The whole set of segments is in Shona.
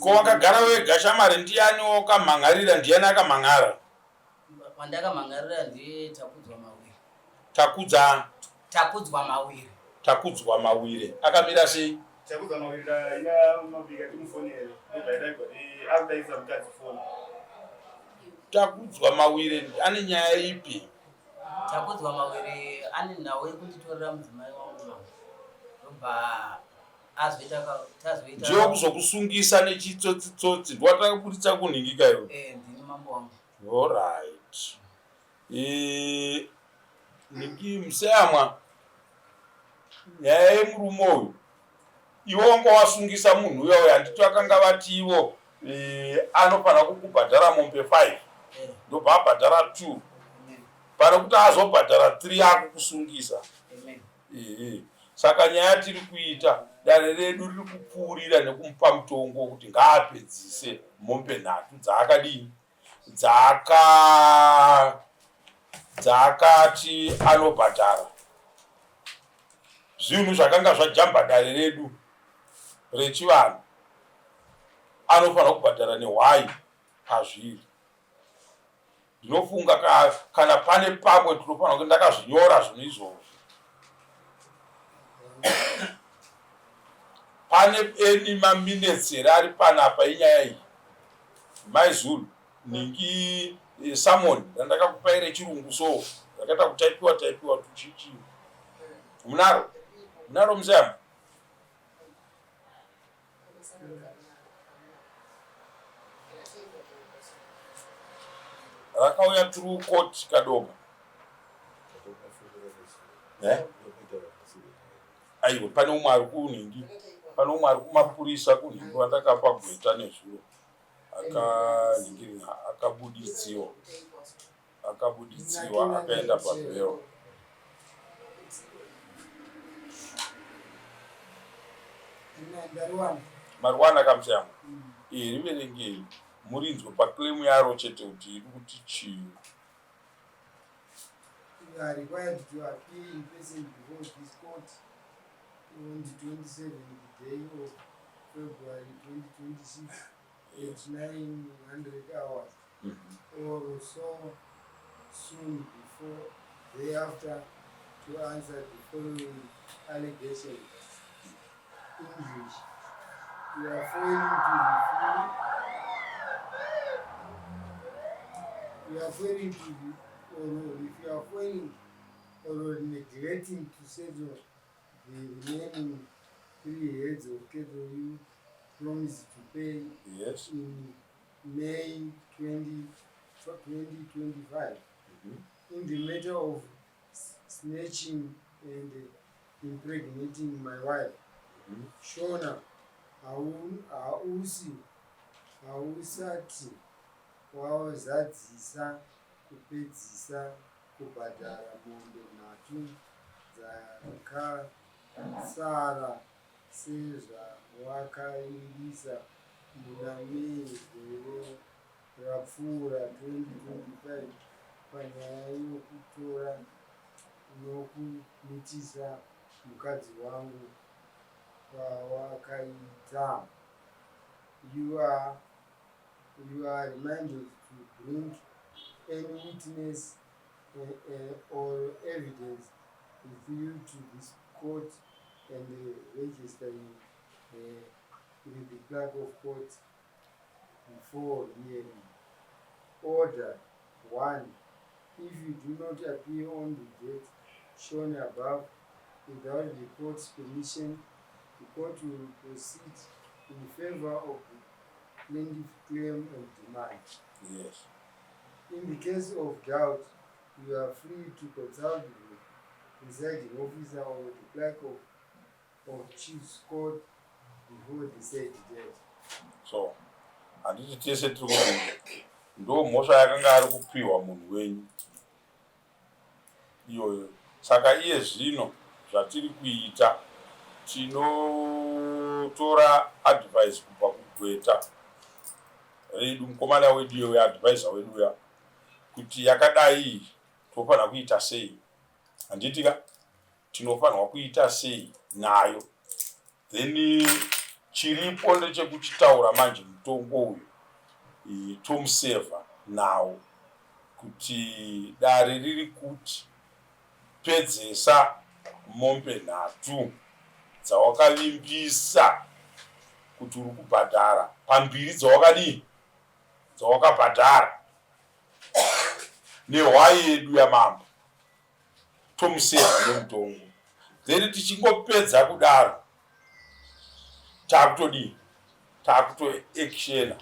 Ko wakagara wega shamari ndiani wakamhangarira ndiani akamhan'ara? Wandakamhangarira ndiye Takudzwa Mawire. Takudzwa Mawire. Takudzwa Mawire. Akamira sei? Takudzwa Mawire ina mabika timufonere. Akudaisa mukadzi foni. Takudzwa Mawire ane nyaya ipi? Takudzwa Mawire ane nhau yekunditorera mudzimai wangu. Ndobva tazoita ndiyo kuzokusungisa nechitsotsi ndwatakaburitsa kunhingika iwe. ndini mambo wangu. Alright. Niki Musayamwa, nyaya yemurume uyu iwe wanga wasungisa munhu uyo handiti vakanga vati ivo anofanira kukubhadhara mombe 5 ndobva abhadhara 2 pane kuti azobhadhara 3 akukusungisa. Saka nyaya tiri kuita dare redu riri kupfuurira nekumupa mutongo kuti ngaapedzise mombe 3 dzaakadini dzaakati anobhadhara. Zvinhu zvakanga zvajamba dare redu rechivanhu anofanira kubhadhara nehwai pazviri. Ndinofunga kana pane pamwe tinofanira kuti ndakazvinyora zvinhu izvozvo. Pane eni maminutes here ari panapa enyaya iyi. MaiZulu Ningi Samon ndakakupaira chirungu so ndakaita kutaipiwa tuchichi. Munaro Musayamwa? Rakauya through court Kadoma. Aiwa pane umwe ari kunhingi. Pane umwe ari kumapurisa kunhingi wandakapa gweta nezviro. Akabuditsiwa akaenda pabhero. Mariwana Kamusayamwa. Riverengei murinzwe paclaim yaro chete kuti iri kuti chii. We are required to appear in person before this court on the 27th day of February 2026 at 900 hours or so soon before thereafter to answer the following allegations. English. We are failing or neglecting to settle the remaining 3 heads of cattle you promised to pay in May 2025 in the matter of snatching and impregnating my wife, Shona Hausati wawazadzisa kupedzisa kubhadhara mombe 3 dzakasara sezvawakairisa muna Mei gore rapfuura 2025 panyaya yokutora nokumitisa mukadzi wangu kwawakaita. You are reminded to bring any witness or evidence with you to this court and register with the clerk of court before hearing. Order 1. If you do not appear on the date shown above without the court's permission, the court will proceed in favor of the plaintiff's claim and demand. Yes. In the case of doubt, you are free to consult the presiding officer or the clerk of chief's court before the said date. So, handiti tese tiri kuti ndo mhosva yakanga ari kupiwa munhu wenyu iyoyo. Saka iye zvino zvatiri kuita tinotora advice kubva kugweta redu, mukomana wedu iye advisor wedu ya kuti yakadai tofanira kuita sei, handitika tinofanirwa kuita sei nayo, then chiripo ndechekuchitaura manje mutongo uyu tomusevha nawo kuti dare riri kuti pedzesa mombe 3 dzawakavimbisa kuti uri kubhadhara pambiri dzawakabhadhara nehwai yedu yamambo tomusevha nemutongo. Then tichingopedza kudaro takutoactiona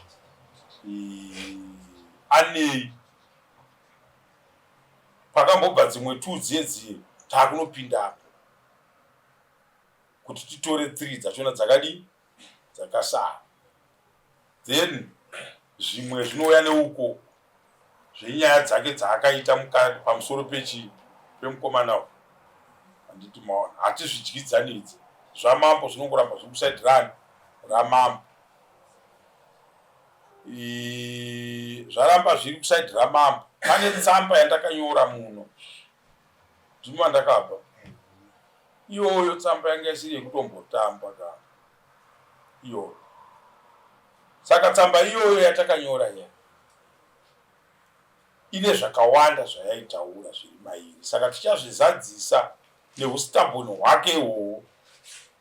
anei pakambobva dzimwe 2 dzedzi takunopindapo kuti titore 3 dzachona dzakasara. Then zvimwe zvinouya neuko zvenyaya dzake dzaakaita mukati pamusoro pemukomana handiti maona hatizvidyidzanidzi zvamambo zvinongoramba zviri kuside ramambo zvaramba zviri kuside ramambo. Pane tsamba yandakanyora muno ndima ndakabva iyoyo tsamba yanga isiri yekutombotamba kana iyoyo. Saka tsamba iyoyo yatakanyora ya ine zvakawanda zvayaitaura zviri mairi. Saka tichazvizadzisa neustabhoni hwake ihwohwo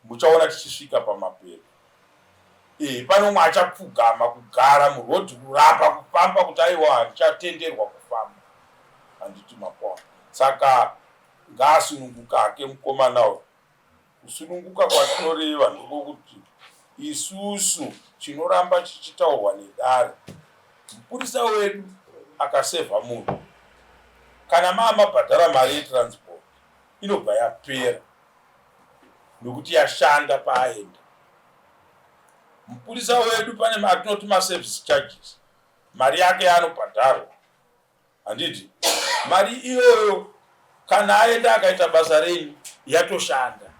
muchaona tichisvika pamapeto. Panomwe achapfugama kugara murodhi kurapa kufamba kuti aiwa ndichatenderwa kufamba handiti mapawa. Saka ngaasunungukake mukomana uyu. Kusununguka kwatinoreva ndokuti isusu chinoramba chichitaurwa nedare mupurisa wedu akasevha munhu kana maamabhadhara mari yetransport inobva yapera nokuti yashanda paaenda. Mupurisa wedu pane matinoti maservice charges mari yake yaanobhadharwa handiti mari iyoyo kana aenda akaita basa renyu yatoshanda.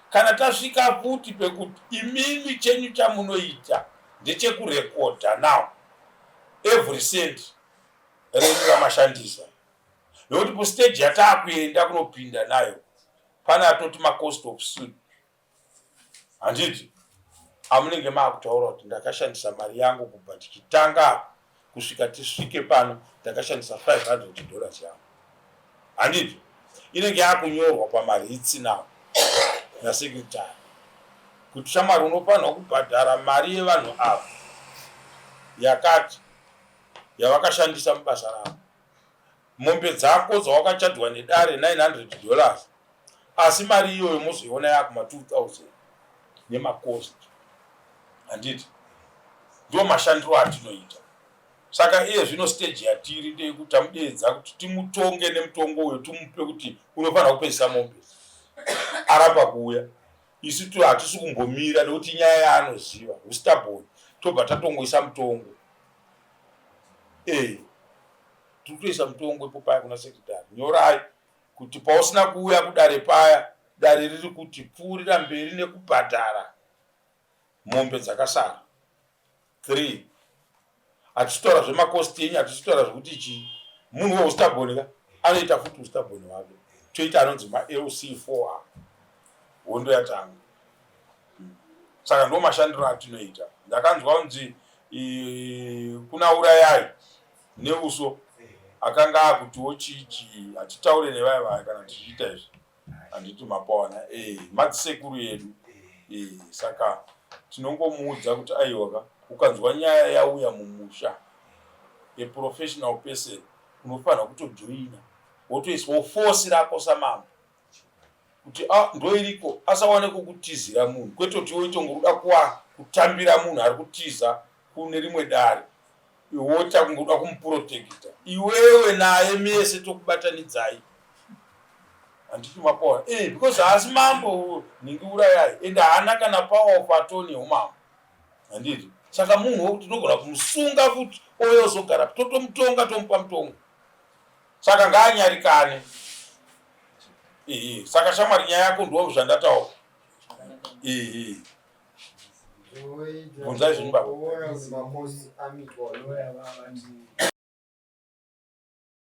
Kana tasvika futi pekuti imimi chenyu chamunoita ndechekurekodha now every cent renyu ramashandisa nokuti kustage yataakuenda kunopinda nayo pane atoti macost of suit handiti amunenge maakutaura kuti ndakashandisa mari yangu kubva tichitanga kusvika tisvike pano ndakashandisa $500 yangu handiti inenge yakunyorwa pamari itsinawo nasekretari kuti shamwari unofanirwa kubhadhara mari yevanhu ava yakati yavakashandisa mubasa ravo. Mombe dzako dzawakachadwa nedare $900 asi mari iyoyo mozoiona yakuma 2000 nemacost handiti ndo mashandiro atinoita. Saka iye zvino stage yatiri ndeyekuti tamudeedza kuti timutonge nemutongo uyo timupe kuti unofanirwa kupedzisa mombe aramba kuuya. Isu hatisi kumbomira nekuti nyaya yaanoziva ustabhoni tobva tatongoisa mutongo tikutoisa mutongo ipo paya kuna sekretari nyorai kuti pausina kuuya kudare paya dare riri kuti pfuurira mberi nekubhadhara mombe dzakasara 3. Hatitotaura zvemakosti enyu hatitotaura zvekuti chii munhu weustabhoni ka anoita futi ustabhoni wake toita anonzi maLC4 hondo yatanga. Saka ndo mashandiro atinoita. Ndakanzwa kunzi kuna urayai neuso akanga akutiwo chichi hatitaure nevaya kana tichiita izvi handiti mapawana madzisekuru yedu. Saka tinongomuudza kuti aiwaka ukanzwa nyaya yauya mumusha yeprofessional person unofanira kutojoina wotoiswawo fosi rako samambo kuti ndoiriko asawane kukutizira munhu kwete kuti woitongoruda kutambira munhu ari kutiza kune rimwe dare iwota kungoda kumuprotecta iwewe naye mese tokubatanidzai handiti mapawa because haasi mambo ningi urayai ende haana kana power of attorney umambo handiti. Saka munhu wokuti tinogona kumusunga futi oyo ozogara totomutonga tomupa mutongo. Saka ngaanyarikane. Saka shamwari nyaya yako ndiwo zvandataura. Bvunzai zvino baba.